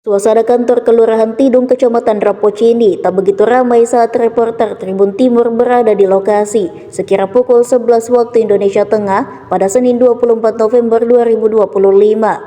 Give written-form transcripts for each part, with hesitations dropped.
Suasana kantor Kelurahan Tidung, Kecamatan Rapocini tak begitu ramai saat reporter Tribun Timur berada di lokasi sekira pukul 11 waktu Indonesia Tengah pada Senin 24 November 2025.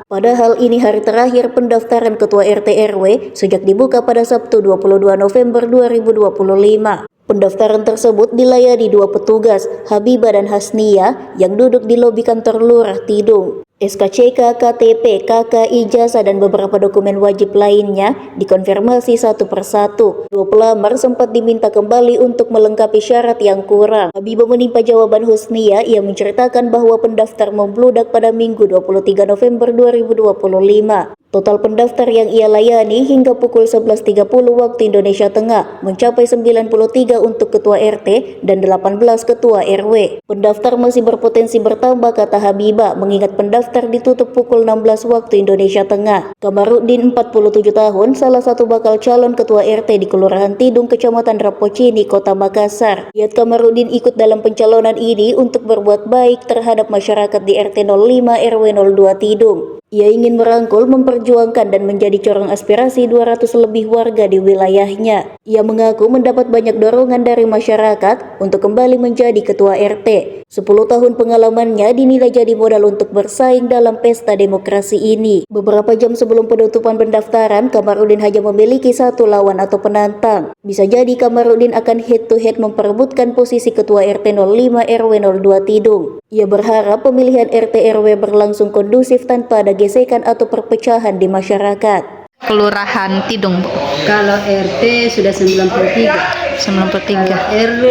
Padahal ini hari terakhir pendaftaran Ketua RT RW sejak dibuka pada Sabtu 22 November 2025. Pendaftaran tersebut dilayani dua petugas, Habibah dan Hasnia, yang duduk di lobi kantor Lurah Tidung. SKCK, KTP, KK, ijazah, dan beberapa dokumen wajib lainnya dikonfirmasi satu persatu. Dua pelamar sempat diminta kembali untuk melengkapi syarat yang kurang. Habibah menimpa jawaban Husnia. Ia menceritakan bahwa pendaftar membludak pada Minggu 23 November 2025. Total pendaftar yang ia layani hingga pukul 11.30 waktu Indonesia Tengah mencapai 93 untuk Ketua RT dan 18 Ketua RW. Pendaftar masih berpotensi bertambah, kata Habibah, mengingat pendaftar ditutup pukul 16 waktu Indonesia Tengah. Kamarudin, 47 tahun, salah satu bakal calon Ketua RT di Kelurahan Tidung, Kecamatan Rapocini, Kota Makassar. Giat Kamarudin ikut dalam pencalonan ini untuk berbuat baik terhadap masyarakat di RT 05 RW 02 Tidung. Ia ingin merangkul, memperjuangkan, dan menjadi corong aspirasi 200 lebih warga di wilayahnya. Ia mengaku mendapat banyak dorongan dari masyarakat untuk kembali menjadi ketua RT. 10 tahun pengalamannya dinilai jadi modal untuk bersaing dalam pesta demokrasi ini. Beberapa jam sebelum penutupan pendaftaran, Kamarudin hanya memiliki satu lawan atau penantang. Bisa jadi Kamarudin akan head-to-head memperebutkan posisi ketua RT 05 RW 02 Tidung. Ia berharap pemilihan RT RW berlangsung kondusif tanpa ada gesekan atau perpecahan di masyarakat. Kelurahan Tidung, Bu. Kalau RT sudah 93. 93. RW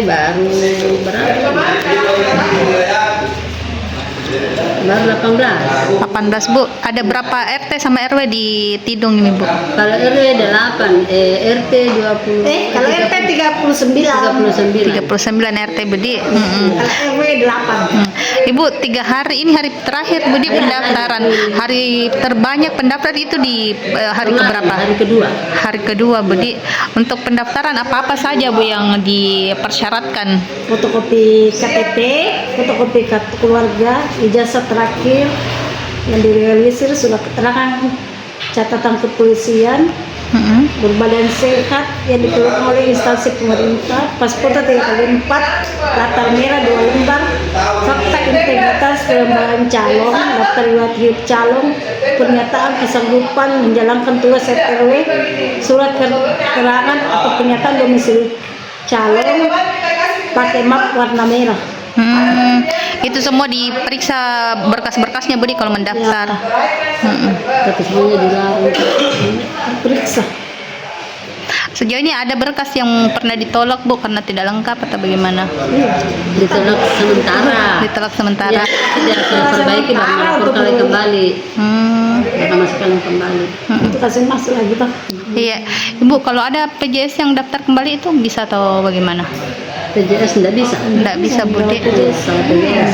baru berapa? Baru 18. 18, Bu. Ada berapa RT sama RW di Tidung ini, Bu? Kalau RW 8, RT 20. Kalau RT 39. 39 RT, Budi. Kalau RW 8. Ibu, 3 hari ini hari terakhir Budi pendaftaran. Hari terbanyak pendaftar itu di hari keberapa? Hari kedua. Hari kedua, Budi. Untuk pendaftaran apa-apa saja, Bu, yang dipersyaratkan? Fotokopi KTP, fotokopi kartu keluarga, ijazah terakhir yang direalisir, surat keterangan catatan kepolisian, berbadan sehat yang dikeluarkan oleh instansi pemerintah, paspor 3x4, latar merah 2 lembar, fakta integritas kelembagaan calon, daftar riwayat hidup calon, pernyataan kesanggupan menjalankan tugas RW, surat keterangan atau pernyataan domisili calon pakai map warna merah. Itu semua diperiksa berkas-berkasnya, Budi, kalau mendaftar. Tapi semuanya diperiksa. Sejauh ini ada berkas yang pernah ditolak, Bu, karena tidak lengkap atau bagaimana? Ditolak sementara. Ditolak sementara. Ya, saya perbaiki baru melaporkan kembali. Kita masukkan kembali. Itu kasih masuk lagi, Pak. Iya, Ibu, kalau ada PJS yang daftar kembali itu bisa atau bagaimana? PJS tidak bisa. Tidak bisa, Budi. Sama PJS.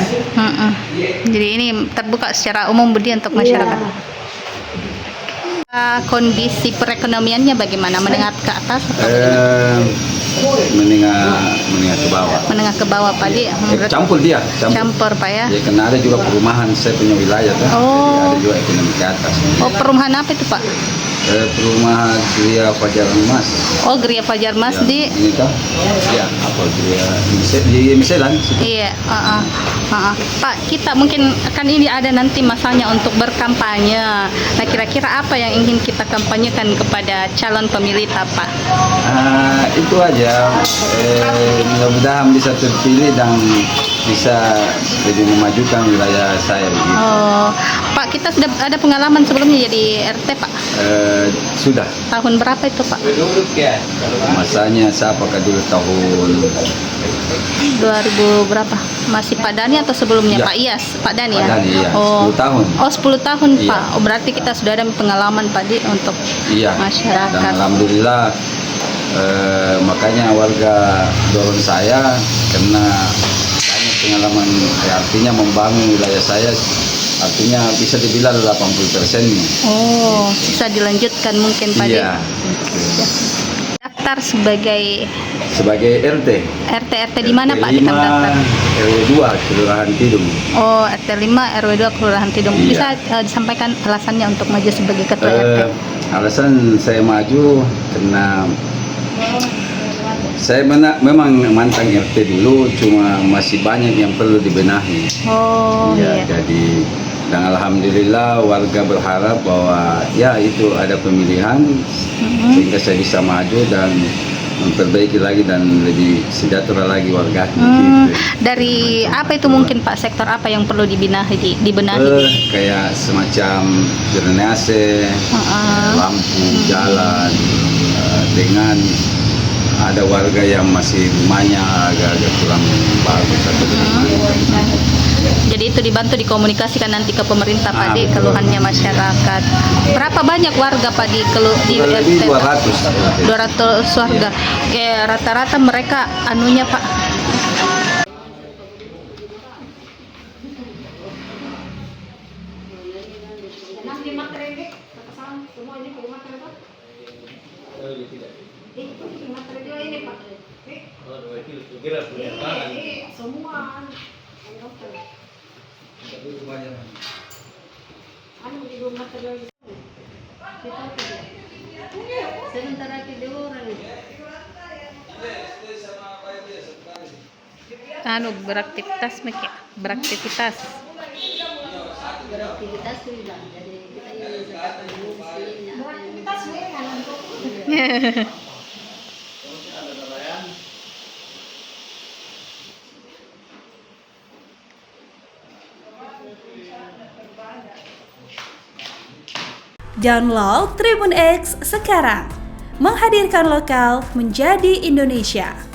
Jadi ini terbuka secara umum, Budi, untuk masyarakat. Kondisi perekonomiannya bagaimana? Menengah ke atas atau menengah ke bawah. menengah ke bawah, Pak? Campur dia, Campur, Pak, ya? Ya, karena ada juga perumahan saya punya wilayah tuh. Oh. Jadi ada juga ekonomi ke atas. Oh, perumahan apa itu, Pak? Perumahan Gria Fajar Mas. Oh, Gria Fajar Mas Ya, di... ini kan? Ya, apa Gria di Miselan. Iya, Pak, kita mungkin kan ini ada nanti masanya untuk berkampanye. Nah, kira-kira apa yang ingin kita kampanyekan kepada calon pemilih, Pak? Itu aja. Mudah-mudahan bisa terpilih dan bisa lebih memajukan wilayah saya begitu. Oh, Pak, kita sudah ada pengalaman sebelumnya jadi RT, Pak? Sudah. Tahun berapa itu, Pak? Masanya saya pakai dulu tahun 2000 berapa? Masih Pak Dani atau sebelumnya? Ya. Pak Iyas, Pak Dani, Pak ya? Dani, iya. Oh, 10 tahun. Oh, 10 tahun, Iya. Pak. Oh, berarti kita sudah ada pengalaman, Pak, Di, untuk masyarakat. Dan alhamdulillah makanya warga dorong saya karena banyak pengalaman, artinya membangun wilayah saya, artinya bisa dibilang 80%-nya. Oh, bisa dilanjutkan mungkin, Pak Di. Iya. daftar sebagai RT. RT di mana Pak kita daftar? RW 2 Kelurahan Tidung. Oh, RT 5 RW 2 Kelurahan Tidung. Iya. Bisa disampaikan alasannya untuk maju sebagai ketua RT? Alasan saya maju karena saya memang mantan RT dulu, cuma masih banyak yang perlu dibenahi. Oh, Ya, iya. jadi dan alhamdulillah warga berharap bahwa ya itu ada pemilihan sehingga saya bisa maju dan memperbaiki lagi dan lebih sejahtera lagi warga. Gitu. Dari apa itu mungkin Pak, sektor apa yang perlu dibenahi? Kayak semacam drainase, lampu jalan, dengan ada warga yang masih rumahnya agak-agak kurang bagus atau bagaimana. Jadi itu dibantu dikomunikasikan nanti ke pemerintah Pak di keluhannya masyarakat. Berapa banyak warga Pak di Lebih 200. 200 warga. Oke, rata-rata mereka anunya Pak. Beraktivitas Mek, ya? Beraktivitas. Download Tribun X sekarang, menghadirkan lokal menjadi Indonesia.